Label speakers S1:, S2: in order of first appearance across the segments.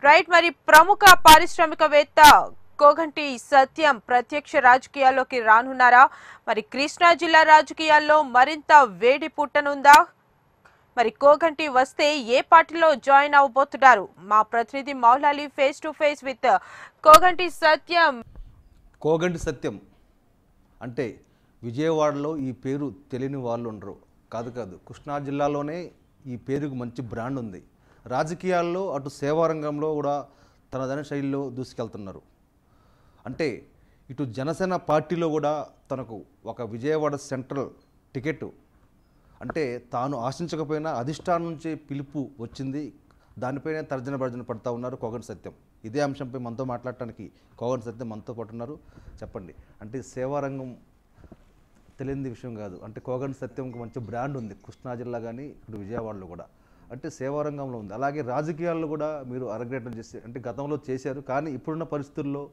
S1: Right మరి ప్రముఖ పారిశ్రామికవేత్త కోగంటి సత్యం ప్రత్యక్ష రాజకీయాల్లోకి రానున్నారా? మరి కృష్ణా జిల్లా రాజకీయాల్లో మరింత వేడి పుట్టనుందా? మరి కోగంటి వస్తే ఏ పార్టీలో జాయిన్ అవబోతున్నారు? మా ప్రతినిధి Moulali face to face with Koganti Satyam.
S2: Koganti Satyam అంటే విజయవాడలో ఈ పేరు తెలియని వాళ్ళు ఉండరు. కాదు కృష్ణా జిల్లాలోనే ఈ పేరుకు మంచి బ్రాండ్ ఉంది. రాజకీయాల్లో అటు సేవారంగంలో కూడా తనదైన శైలిలో దూసుకెళ్తున్నారు. అంటే ఇటు జనసేన పార్టీలో కూడా తనకు ఒక విజయవాడ సెంట్రల్ టికెట్ అంటే తాను ఆశించకపోయినా అధిష్టానం నుంచి పిలుపు వచ్చింది. దానిపైనే తర్జన భర్జన పడుతూ ఉన్నారు కోగంటి సత్యం. ఇదే అంశంపై మనతో మాట్లాడటానికి కోగంటి సత్యం మనతో పాటు ఉన్నారు. చెప్పండి, అంటే సేవారంగం తెలియని విషయం కాదు. అంటే కోగంటి సత్యంకి మంచి బ్రాండ్ ఉంది కృష్ణా జిల్లా కానీ ఇప్పుడు విజయవాడలో కూడా. అంటే సేవారంగంలో ఉంది. అలాగే రాజకీయాల్లో కూడా మీరు అరగ్రేటం చేసి అంటే గతంలో చేశారు. కానీ ఇప్పుడున్న పరిస్థితుల్లో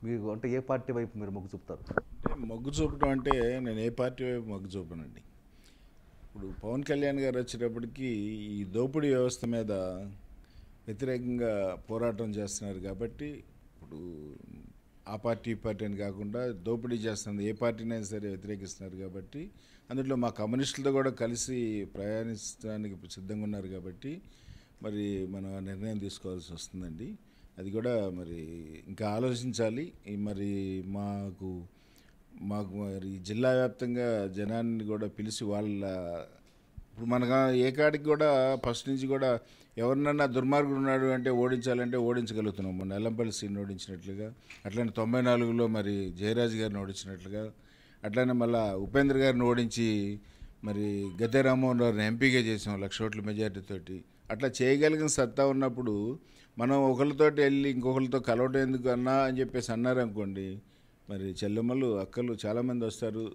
S2: మీకు అంటే ఏ పార్టీ వైపు మీరు మొగ్గు చూపుతారు?
S3: అంటే మొగ్గు చూపడం అంటే నేను ఏ పార్టీ వైపు మొగ్గు చూపనండి. ఇప్పుడు పవన్ కళ్యాణ్ గారు వచ్చేటప్పటికి ఈ దోపిడీ వ్యవస్థ మీద వ్యతిరేకంగా పోరాటం చేస్తున్నారు కాబట్టి ఇప్పుడు ఆ పార్టీ ఈ పార్టీ అని కాకుండా దోపిడీ చేస్తున్నది ఏ పార్టీనైనా సరే వ్యతిరేకిస్తున్నారు కాబట్టి అందులో మా కమ్యూనిస్టులతో కూడా కలిసి ప్రయాణించడానికి సిద్ధంగా ఉన్నారు కాబట్టి మరి మనం నిర్ణయం తీసుకోవాల్సి వస్తుందండి. అది కూడా మరి ఇంకా ఆలోచించాలి. మరి మాకు మరి జిల్లా వ్యాప్తంగా జనాన్ని కూడా పిలిచి వాళ్ళ ఇప్పుడు మనకు ఏ కాడికి కూడా ఫస్ట్ నుంచి కూడా ఎవరినన్నా దుర్మార్గుడు ఉన్నాడు అంటే ఓడించాలంటే ఓడించగలుగుతున్నాం. మొన్న ఎల్లంపల్లి సీన్ ఓడించినట్లుగా, అట్లనే 94లో మరి జయరాజ్ గారిని ఓడించినట్లుగా, అట్లనే మళ్ళీ ఉపేంద్ర గారిని ఓడించి మరి గద్దె రామ్మోహన్ రావుని ఎంపీగా చేసాం 1,00,000 ఓట్ల మెజార్టీతోటి. అట్లా చేయగలిగిన సత్తా ఉన్నప్పుడు మనం ఒకరితోటి వెళ్ళి ఇంకొకరితో కలవటం ఎందుకు అన్నా అని చెప్పేసి అన్నారనుకోండి, మరి చెల్లెమ్మలు అక్కలు చాలామంది వస్తారు.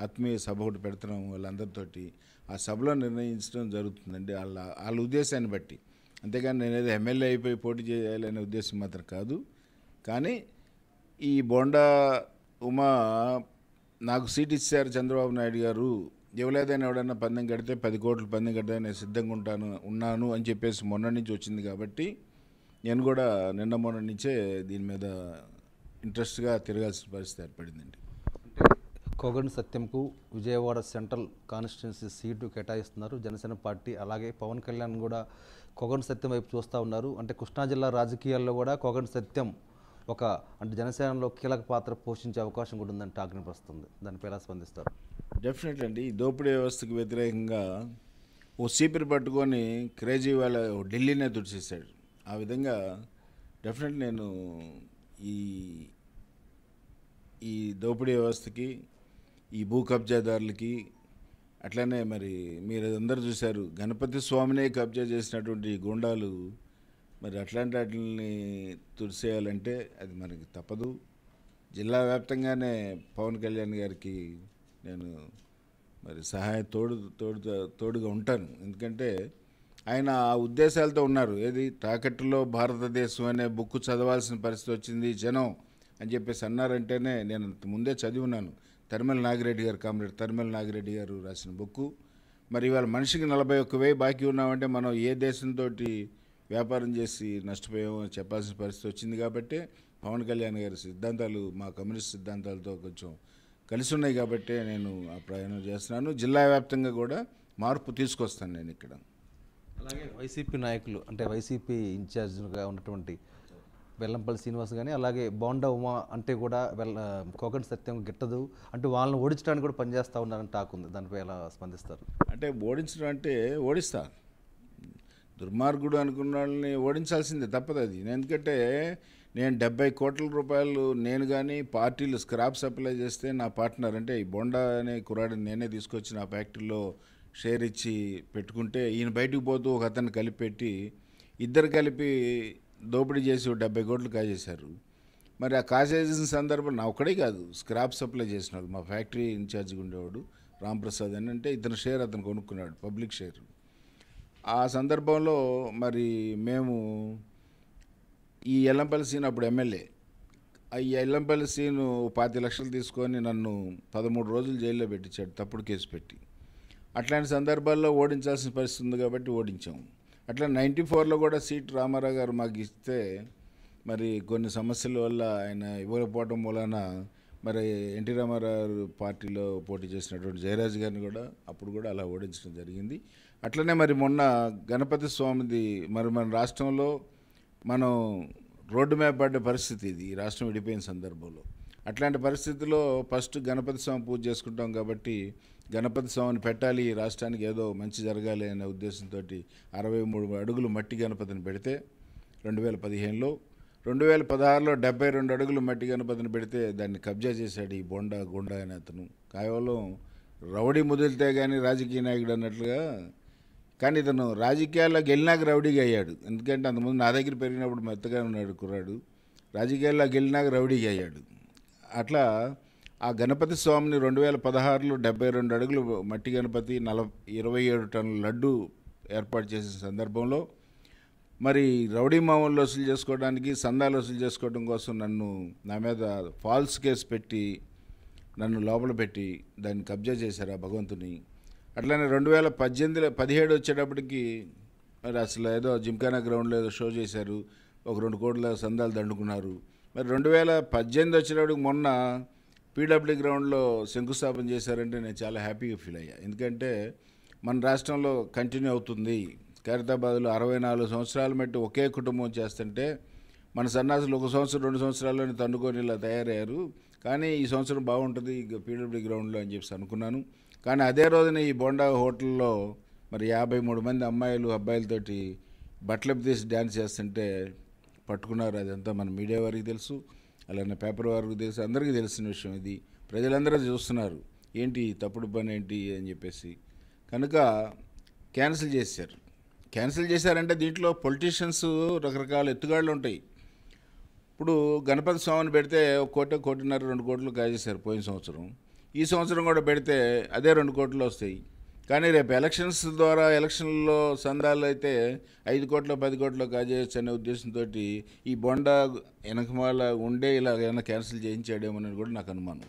S3: ఆత్మీయ సభ ఒకటి పెడుతున్నాము వాళ్ళందరితోటి. ఆ సభలో నిర్ణయించడం జరుగుతుందండి వాళ్ళ ఉద్దేశాన్ని బట్టి. అంతేగాని నేనేదో ఎమ్మెల్యే అయిపోయి పోటీ చేయాలనే ఉద్దేశం మాత్రం కాదు. కానీ ఈ బోండా ఉమా నాకు సీట్ ఇచ్చారు చంద్రబాబు నాయుడు గారు, ఎవలేదైనా ఎవడన్నా పందెం కడితే 10 కోట్లు పందెం కడితే నేను సిద్ధంగా ఉన్నాను అని చెప్పేసి మొన్న నుంచి వచ్చింది కాబట్టి నేను కూడా నిన్న మొన్న నుంచే దీని మీద ఇంట్రెస్ట్గా తిరగాల్సిన పరిస్థితి ఏర్పడిందండి.
S2: కోగంటి సత్యంకు విజయవాడ సెంట్రల్ కాన్స్టిట్యున్సీ సీటు కేటాయిస్తున్నారు జనసేన పార్టీ. అలాగే పవన్ కళ్యాణ్ కూడా కోగంటి సత్యం వైపు చూస్తూ ఉన్నారు. అంటే కృష్ణా జిల్లా రాజకీయాల్లో కూడా కోగంటి సత్యం ఒక అంటే జనసేనలో కీలక పాత్ర పోషించే అవకాశం కూడా ఉందని టాక్ వినిపిస్తుంది. దానిపై ఎలా స్పందిస్తారు?
S3: డెఫినెట్లీ అండి. ఈ దోపిడీ వ్యవస్థకు వ్యతిరేకంగా ఓ సీపీని పట్టుకొని క్రేజీ వాళ్ళ ఢిల్లీనే తుడిచేశాడు. ఆ విధంగా డెఫినెట్లీ నేను ఈ దోపిడీ వ్యవస్థకి, ఈ భూ కబ్జాదారులకి, అట్లనే మరి మీరు అందరూ చూశారు గణపతి స్వామినే కబ్జా చేసినటువంటి గుండాలు మరి అట్లాంటి వాటిని తుడిసేయాలంటే అది మనకి తప్పదు. జిల్లా వ్యాప్తంగానే పవన్ కళ్యాణ్ గారికి నేను మరి తోడుగా ఉంటాను. ఎందుకంటే ఆయన ఆ ఉద్దేశాలతో ఉన్నారు. ఏది తాకట్టులో భారతదేశం అనే బుక్ చదవాల్సిన పరిస్థితి వచ్చింది జనం అని చెప్పేసి అన్నారంటేనే నేను ముందే చదివి ఉన్నాను. తరిమెల నాగిరెడ్డి గారు, కామ్రేడ్ తరిమెల నాగిరెడ్డి గారు రాసిన బుక్కు. మరి ఇవాళ మనిషికి 41,000 బాకీ ఉన్నామంటే మనం ఏ దేశంతో వ్యాపారం చేసి నష్టపోయామో చెప్పాల్సిన పరిస్థితి వచ్చింది కాబట్టి పవన్ కళ్యాణ్ గారి సిద్ధాంతాలు మా కమ్యూనిస్ట్ సిద్ధాంతాలతో కొంచెం కలిసి ఉన్నాయి కాబట్టి నేను ఆ ప్రయాణం చేస్తున్నాను. జిల్లా వ్యాప్తంగా కూడా మార్పు తీసుకొస్తాను నేను ఇక్కడ.
S2: అలాగే వైసీపీ నాయకులు అంటే వైసీపీ ఇన్ఛార్జ్గా ఉన్నటువంటి వెల్లంపల్లి శ్రీనివాస్ కానీ అలాగే బోండా ఉమా అంటే కూడా కోగంటి సత్యం గిట్టదు అంటే వాళ్ళని ఓడించడానికి కూడా పనిచేస్తూ ఉన్నారని టాక్ ఉంది. దానిపై ఎలా స్పందిస్తారు?
S3: అంటే ఓడించడం అంటే ఓడిస్తా, దుర్మార్గుడు అనుకున్న వాళ్ళని ఓడించాల్సిందే, తప్పదు అది. ఎందుకంటే నేను 70 కోట్ల రూపాయలు నేను కానీ పార్టీలు స్క్రాప్ సప్లై చేస్తే నా పార్ట్నర్ అంటే ఈ బోండా అనే కుర్రాడిని నేనే తీసుకొచ్చి నా ఫ్యాక్టరీలో షేర్ ఇచ్చి పెట్టుకుంటే ఈయన బయటకు పోతూ ఒక అతన్ని కలిపెట్టి ఇద్దరు కలిపి దోపిడీ చేసి 70 కోట్లు కాజేశారు. మరి ఆ కాజేసిన సందర్భం నా ఒక్కడే కాదు, స్క్రాప్ సప్లై చేసినాడు మా ఫ్యాక్టరీ ఇన్ఛార్జ్గా ఉండేవాడు రాంప్రసాద్ అని. అంటే ఇతని షేర్ అతను కొనుక్కున్నాడు, పబ్లిక్ షేర్. ఆ సందర్భంలో మరి మేము ఈ ఎల్లంపల్లి సీన్ అప్పుడు ఎమ్మెల్యే, ఈ ఎల్లంపల్లి సీను 25 లక్షలు తీసుకొని నన్ను 13 రోజులు జైల్లో పెట్టించాడు తప్పుడు కేసు పెట్టి. అట్లాంటి సందర్భాల్లో ఓడించాల్సిన పరిస్థితి ఉంది కాబట్టి ఓడించాము. అట్లా 94లో కూడా సీట్ రామారావు గారు మాకు ఇస్తే మరి కొన్ని సమస్యల వల్ల ఆయన ఇవ్వకపోవడం వలన మరి ఎన్టీ రామారావు పార్టీలో పోటీ చేసినటువంటి జయరాజ్ గారిని కూడా అప్పుడు కూడా అలా ఓడించడం జరిగింది. అట్లనే మరి మొన్న గణపతి స్వామిది మరి మన రాష్ట్రంలో మనం రోడ్డు మ్యాప్ పడ్డ పరిస్థితి ఇది, ఈ రాష్ట్రం విడిపోయిన సందర్భంలో. అట్లాంటి పరిస్థితుల్లో ఫస్ట్ గణపతి స్వామి పూజ చేసుకుంటాం కాబట్టి గణపతి స్వామిని పెట్టాలి, ఈ రాష్ట్రానికి ఏదో మంచి జరగాలి అనే ఉద్దేశంతో 63 అడుగులు మట్టి గణపతిని పెడితే 2015లో, 2016లో 72 అడుగులు మట్టి గణపతిని పెడితే దాన్ని కబ్జా చేశాడు ఈ బొండా గుండా అనే అతను. కేవలం రౌడీ ముదిలితే కానీ రాజకీయ నాయకుడు అన్నట్లుగా. కానీ ఇతను రాజకీయాల్లోకి వెళ్ళినాక రౌడీగా అయ్యాడు. ఎందుకంటే అంతకుముందు నా దగ్గర పెరిగినప్పుడు మెత్తగా ఉన్నాడు కుర్రాడు, రాజకీయాల్లోకి వెళ్ళినాక రౌడీగా అయ్యాడు. అట్లా ఆ గణపతి స్వామిని 2016లో 72 అడుగులు మట్టి గణపతి 27 టన్నుల లడ్డు ఏర్పాటు చేసిన సందర్భంలో మరి రౌడీ మామూలు వసూలు చేసుకోవడానికి, సందాలు వసూలు చేసుకోవడం కోసం నా మీద ఫాల్స్ కేసు పెట్టి నన్ను లోపల పెట్టి దాన్ని కబ్జా చేశారు ఆ భగవంతుని. అట్లనే 2017 వచ్చేటప్పటికి మరి అసలు ఏదో జిమ్ఖానా గ్రౌండ్లో ఏదో షో చేశారు, ఒక 2 కోట్ల సందాలు దండుకున్నారు. మరి 2018 వచ్చేటప్పటికి మొన్న పీడబ్ల్యూ గ్రౌండ్లో శంకుస్థాపన చేశారంటే నేను చాలా హ్యాపీగా ఫీల్ అయ్యా. ఎందుకంటే మన రాష్ట్రంలో కంటిన్యూ అవుతుంది. ఖైరతాబాద్లో 64 సంవత్సరాల మట్టి ఒకే కుటుంబం చేస్తుంటే మన సన్నాసులు 1 సంవత్సరం 2 సంవత్సరాల్లోనే తండుకొని ఇలా తయారయ్యారు. కానీ ఈ సంవత్సరం బాగుంటుంది పీడబ్ల్యూ గ్రౌండ్లో అని చెప్పి అనుకున్నాను. కానీ అదే రోజున ఈ బోండా హోటల్లో మరి 53 మంది అమ్మాయిలు అబ్బాయిలతోటి బట్టలు తీసి డ్యాన్స్ చేస్తుంటే పట్టుకున్నారు. అదంతా మన మీడియా వారికి తెలుసు, అలానే పేపర్ వారికి తెలుసు, అందరికీ తెలిసిన విషయం ఇది. ప్రజలందరూ చూస్తున్నారు ఏంటి తప్పుడు పని ఏంటి అని చెప్పేసి. కనుక క్యాన్సిల్ చేశారు. క్యాన్సిల్ చేశారంటే దీంట్లో పొలిటీషియన్స్ రకరకాల ఎత్తుగాళ్ళు ఉంటాయి. ఇప్పుడు గణపతి స్వామిని పెడితే 1 కోటి 1.5 కోటి 2 కోట్లు కాజేశారు పోయిన సంవత్సరం. ఈ సంవత్సరం కూడా పెడితే అదే 2 కోట్లు వస్తాయి. కానీ రేపు ఎలక్షన్స్ ద్వారా ఎలక్షన్లో సందాలు అయితే 5 కోట్లు 10 కోట్లు కాజేయచ్చు అనే ఉద్దేశంతో ఈ బొండా వెనకమాల ఉండే ఇలా ఏమైనా క్యాన్సిల్ చేయించాడేమోనని కూడా నాకు అనుమానం.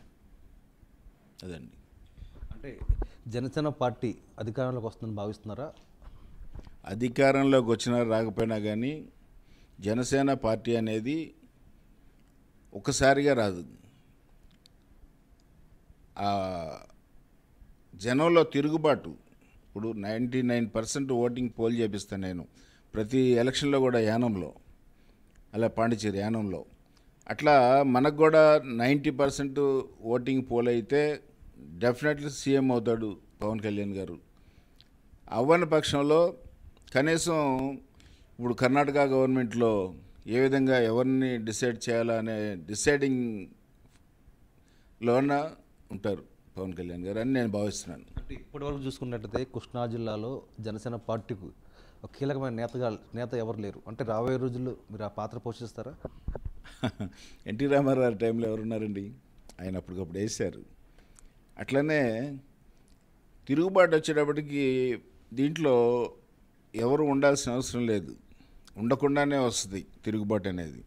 S3: అదండి.
S2: అంటే జనసేన పార్టీ అధికారంలోకి వస్తుందని భావిస్తున్నారా?
S3: అధికారంలోకి వచ్చినా రాకపోయినా కానీ జనసేన పార్టీ అనేది ఒక్కసారిగా రాదు. జనంలో తిరుగుబాటు. ఇప్పుడు 99% ఓటింగ్ పోల్ చేపిస్తాను నేను ప్రతి ఎలక్షన్లో కూడా యానంలో, అలా పాండిచేరి యానంలో. అట్లా మనకు కూడా 90% ఓటింగ్ పోల్ అయితే డెఫినెట్లీ సీఎం అవుతాడు పవన్ కళ్యాణ్ గారు. అవ్వని పక్షంలో కనీసం ఇప్పుడు కర్ణాటక గవర్నమెంట్లో ఏ విధంగా ఎవరిని డిసైడ్ చేయాలా అనే డిసైడింగ్లోన ఉంటారు పవన్ కళ్యాణ్ గారు అని నేను భావిస్తున్నాను.
S2: అంటే ఇప్పటివరకు చూసుకున్నట్టయితే కృష్ణా జిల్లాలో జనసేన పార్టీకు ఒక కీలకమైన నేత ఎవరు లేరు. అంటే రాబోయే రోజుల్లో మీరు ఆ పాత్ర పోషిస్తారా?
S3: ఎన్టీ రామారావు టైంలో ఎవరున్నారండి, ఆయన అప్పటికప్పుడు వేశారు. అట్లనే తిరుగుబాటు వచ్చేటప్పటికి దీంట్లో ఎవరు ఉండాల్సిన అవసరం లేదు, ఉండకుండానే వస్తుంది తిరుగుబాటు అనేది.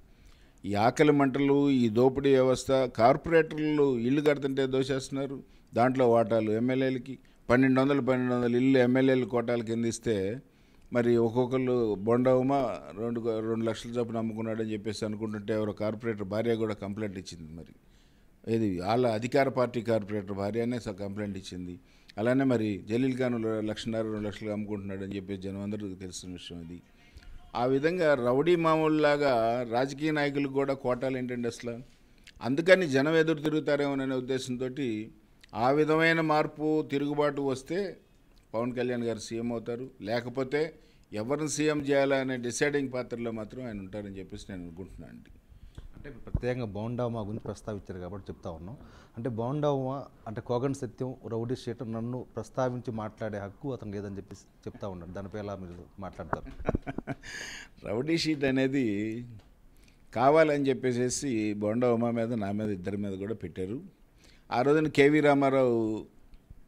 S3: ఈ ఆకలి మంటలు, ఈ దోపిడీ వ్యవస్థ, కార్పొరేటర్లు ఇల్లు కడుతుంటే దోషేస్తున్నారు, దాంట్లో వాటాలు ఎమ్మెల్యేలకి 1200 ఇల్లు ఎమ్మెల్యేలు కోటాల కింద ఇస్తే మరి ఒక్కొక్కరు బొండవమా 2 లక్షల చొప్పున అమ్ముకున్నాడని చెప్పేసి అనుకుంటుంటే ఎవరో కార్పొరేటర్ భార్య కూడా కంప్లైంట్ ఇచ్చింది. మరి ఏది వాళ్ళ అధికార పార్టీ కార్పొరేటర్ భార్యనే కంప్లైంట్ ఇచ్చింది. అలానే మరి జలీల్ ఖాన్ 1.5 2 లక్షలు అమ్ముకుంటున్నాడు అని చెప్పేసి జనం అందరికీ తెలిసిన విషయం అది. ఆ విధంగా రౌడీ మామూలులాగా రాజకీయ నాయకులకు కూడా కోటాలు ఏంటండి అసలు. అందుకని జనం ఎదురు తిరుగుతారేమోననే ఉద్దేశంతో ఆ విధమైన మార్పు తిరుగుబాటు వస్తే పవన్ కళ్యాణ్ గారు సీఎం అవుతారు. లేకపోతే ఎవరిని సీఎం చేయాలనే డిసైడింగ్ పాత్రలో మాత్రం ఆయన ఉంటారని చెప్పేసి నేను అనుకుంటున్నాను అండి.
S2: అంటే ప్రత్యేకంగా బోండామా గురించి ప్రస్తావించారు కాబట్టి చెప్తా ఉన్నాం. అంటే బోండామా అంటే కోగంటి సత్యం రౌడీ షీటర్ నన్ను ప్రస్తావించి మాట్లాడే హక్కు అతను లేదని చెప్పి చెప్తా ఉన్నాడు. దానిపై ఎలా మీరు మాట్లాడతారు?
S3: రౌడీ షీట్ అనేది కావాలని చెప్పేసి బోండామా మీద నా మీద ఇద్దరి మీద కూడా పెట్టారు. ఆ రోజున కేవీ రామారావు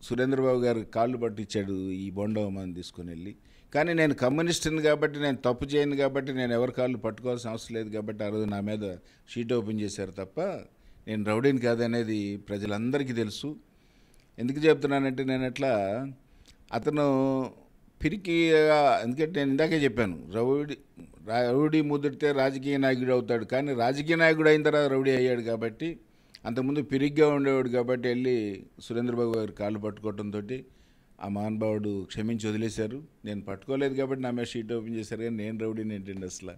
S3: సురేంద్రబాబు గారు కాళ్ళు పట్టించాడు ఈ బోండామాని తీసుకుని వెళ్ళి. కానీ నేను కమ్యూనిస్టుని కాబట్టి, నేను తప్పు చేయను కాబట్టి, నేను ఎవరి కాళ్ళు పట్టుకోవాల్సిన అవసరం లేదు కాబట్టి ఆ రోజు నా మీద షీట్ ఓపెన్ చేశారు తప్ప నేను రౌడీని కాదనేది ప్రజలందరికీ తెలుసు. ఎందుకు చెప్తున్నానంటే నేను అట్లా అతను పిరికి, ఎందుకంటే నేను ఇందాకే చెప్పాను, రౌడీ ముదిరితే రాజకీయ నాయకుడు అవుతాడు, కానీ రాజకీయ నాయకుడు అయిన తర్వాత రౌడీ అయ్యాడు కాబట్టి, అంతకుముందు పిరిగ్గా ఉండేవాడు కాబట్టి వెళ్ళి సురేంద్రబాబు గారి కాళ్ళు పట్టుకోవడంతో ఆ మహానుభావుడు క్షమించి వదిలేశారు. నేను పట్టుకోలేదు కాబట్టి నా మీద షీట్ ఓపెన్ చేశారు, కానీ నేను రౌడీని ఏంటండి అసలు.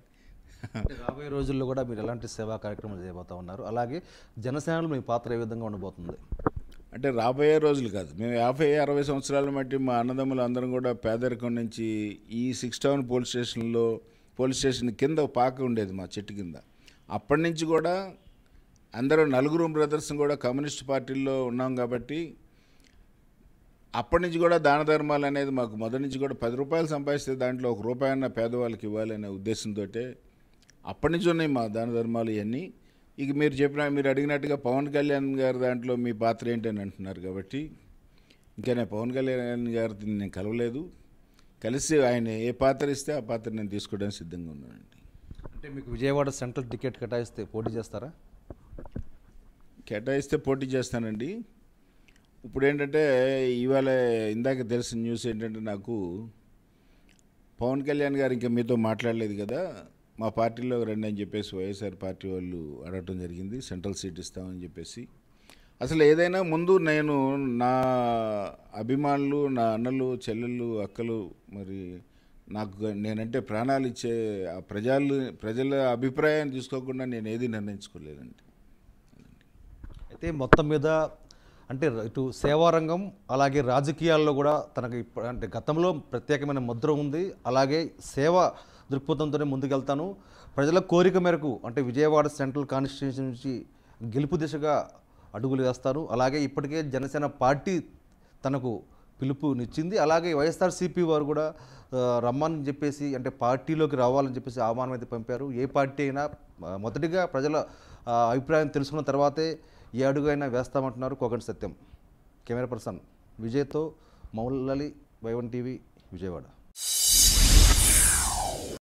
S2: రాబోయే రోజుల్లో కూడా మీరు ఎలాంటి సేవా కార్యక్రమాలు చేయబోతా ఉన్నారు, అలాగే జనసేనలో మీ పాత్ర ఏ విధంగా ఉండబోతుంది?
S3: అంటే రాబోయే రోజులు కాదు, మేము 50-60 సంవత్సరాల మట్టి మా అన్నదమ్ములు అందరం కూడా పేదరికం నుంచి ఈ 6 టౌన్ పోలీస్ స్టేషన్ కింద ఒక పాక ఉండేది మా చెట్టు కింద. అప్పటి నుంచి కూడా అందరూ నలుగురు బ్రదర్స్ కూడా కమ్యూనిస్ట్ పార్టీల్లో ఉన్నాం కాబట్టి అప్పటి నుంచి కూడా దాన ధర్మాలు అనేది మాకు మొదటి నుంచి కూడా 10 రూపాయలు సంపాదిస్తే దాంట్లో 1 రూపాయి అన్న పేదవాళ్ళకి ఇవ్వాలనే ఉద్దేశంతో అప్పటి నుంచి ఉన్నాయి మా దాన ధర్మాలు ఇవన్నీ. ఇక మీరు అడిగినట్టుగా పవన్ కళ్యాణ్ గారి దాంట్లో మీ పాత్ర ఏంటని అంటున్నారు కాబట్టి, ఇంకా నేను పవన్ కళ్యాణ్ గారిని నేను కలవలేదు, కలిసి ఆయన ఏ పాత్ర ఇస్తే ఆ పాత్ర నేను తీసుకోవడానికి సిద్ధంగా ఉన్నానండి.
S2: అంటే మీకు విజయవాడ సెంట్రల్ టికెట్ కేటాయిస్తే పోటీ చేస్తారా?
S3: కేటాయిస్తే పోటీ చేస్తానండి. ఇప్పుడు ఏంటంటే ఇవాళ ఇందాక తెలిసిన న్యూస్ ఏంటంటే, నాకు పవన్ కళ్యాణ్ గారు ఇంకా మీతో మాట్లాడలేదు కదా, మా పార్టీలో రండి అని చెప్పేసి వైఎస్ఆర్ పార్టీ వాళ్ళు అడగటం జరిగింది, సెంట్రల్ సీట్ ఇస్తామని చెప్పేసి. అసలు ఏదైనా ముందు నేను నా అభిమానులు, నా అన్నలు, చెల్లెళ్ళు, అక్కలు, మరి నాకు నేనంటే ప్రాణాలు ఇచ్చే ఆ ప్రజల అభిప్రాయాన్ని తీసుకోకుండా నేను ఏది నిర్ణయించుకోలేదండి.
S2: అయితే మొత్తం మీద అంటే ఇటు సేవారంగం అలాగే రాజకీయాల్లో కూడా తనకి అంటే గతంలో ప్రత్యేకమైన ముద్ర ఉంది, అలాగే సేవ దృక్పథంతోనే ముందుకెళ్తాను, ప్రజల కోరిక మేరకు అంటే విజయవాడ సెంట్రల్ కాన్స్టిట్యూన్సీ నుంచి గెలుపు దిశగా అడుగులు వేస్తాను, అలాగే ఇప్పటికే జనసేన పార్టీ తనకు పిలుపునిచ్చింది, అలాగే వైఎస్ఆర్సీపీ వారు కూడా రమ్మని చెప్పేసి అంటే పార్టీలోకి రావాలని చెప్పేసి ఆహ్వానం అయితే పంపారు. ఏ పార్టీ అయినా మొదటిగా ప్రజల అభిప్రాయం తెలుసుకున్న తర్వాతే ఏ అడుగైనా వేస్తామంటున్నారు కోగంటి సత్యం. కెమెరా పర్సన్ విజయ్తో మౌలలి, Y1 టీవీ, విజయవాడ.